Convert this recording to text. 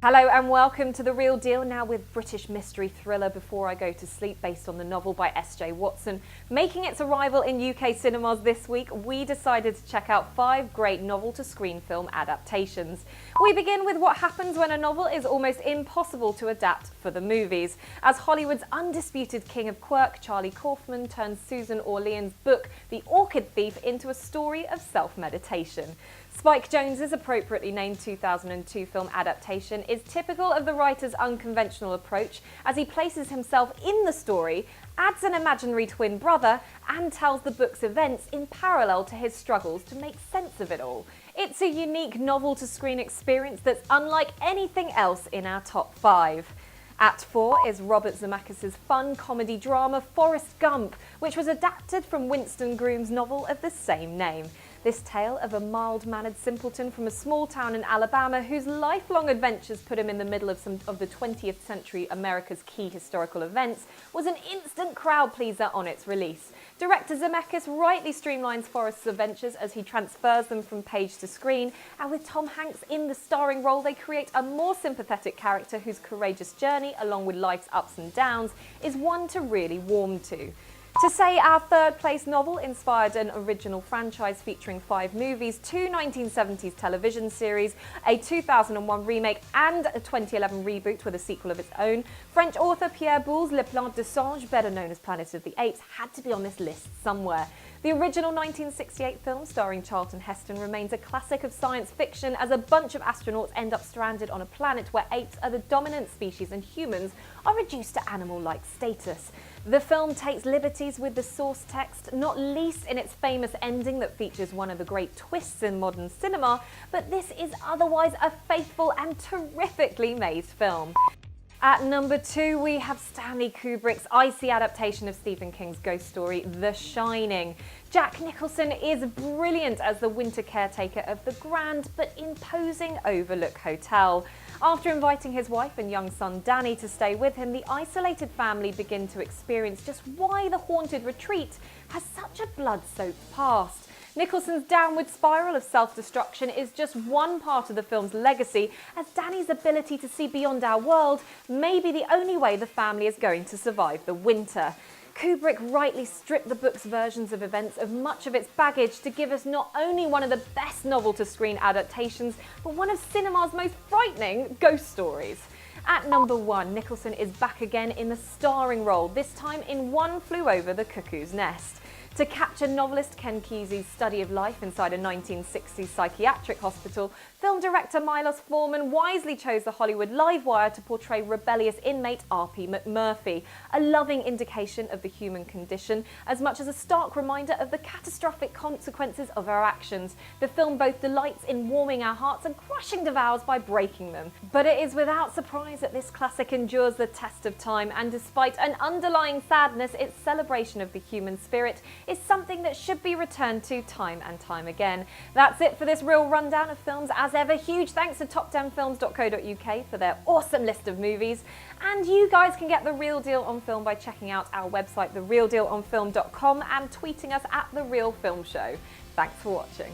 Hello and welcome to The Real Deal, now with British mystery thriller Before I Go to Sleep, based on the novel by S.J. Watson. Making its arrival in UK cinemas this week, we decided to check out 5 great novel-to-screen film adaptations. We begin with what happens when a novel is almost impossible to adapt for the movies, as Hollywood's undisputed king of quirk, Charlie Kaufman, turns Susan Orlean's book, The Orchid Thief, into a story of self-meditation. Spike Jonze's appropriately named 2002 film Adaptation is typical of the writer's unconventional approach, as he places himself in the story, adds an imaginary twin brother, and tells the book's events in parallel to his struggles to make sense of it all. It's a unique novel-to-screen experience that's unlike anything else in our top 5. At 4 is Robert Zemeckis' fun comedy drama Forrest Gump, which was adapted from Winston Groom's novel of the same name. This tale of a mild-mannered simpleton from a small town in Alabama whose lifelong adventures put him in the middle of some of the 20th century America's key historical events was an instant crowd pleaser on its release. Director Zemeckis rightly streamlines Forrest's adventures as he transfers them from page to screen, and with Tom Hanks in the starring role, they create a more sympathetic character whose courageous journey, along with life's ups and downs, is one to really warm to. To say our third-place novel inspired an original franchise featuring 5 movies, 2 1970s television series, a 2001 remake and a 2011 reboot with a sequel of its own, French author Pierre Boulle's Le Plan de Singe, better known as Planet of the Apes, had to be on this list somewhere. The original 1968 film starring Charlton Heston remains a classic of science fiction, as a bunch of astronauts end up stranded on a planet where apes are the dominant species and humans are reduced to animal-like status. The film takes liberties with the source text, not least in its famous ending that features one of the great twists in modern cinema, but this is otherwise a faithful and terrifically made film. At number 2, we have Stanley Kubrick's icy adaptation of Stephen King's ghost story, The Shining. Jack Nicholson is brilliant as the winter caretaker of the grand but imposing Overlook Hotel. After inviting his wife and young son Danny to stay with him, the isolated family begin to experience just why the haunted retreat has such a blood-soaked past. Nicholson's downward spiral of self-destruction is just one part of the film's legacy, as Danny's ability to see beyond our world may be the only way the family is going to survive the winter. Kubrick rightly stripped the book's versions of events of much of its baggage to give us not only one of the best novel-to-screen adaptations, but one of cinema's most frightening ghost stories. At number 1, Nicholson is back again in the starring role, this time in One Flew Over the Cuckoo's Nest. To capture novelist Ken Kesey's study of life inside a 1960s psychiatric hospital, film director Milos Forman wisely chose the Hollywood Livewire to portray rebellious inmate R.P. McMurphy, a loving indication of the human condition, as much as a stark reminder of the catastrophic consequences of our actions. The film both delights in warming our hearts and crushing devours by breaking them. But it is without surprise that this classic endures the test of time, and despite an underlying sadness, its celebration of the human spirit is something that should be returned to time and time again. That's it for this real rundown of films. As ever, huge thanks to top10films.co.uk for their awesome list of movies. And you guys can get The Real Deal on Film by checking out our website, therealdealonfilm.com, and tweeting us at The Real Film Show. Thanks for watching.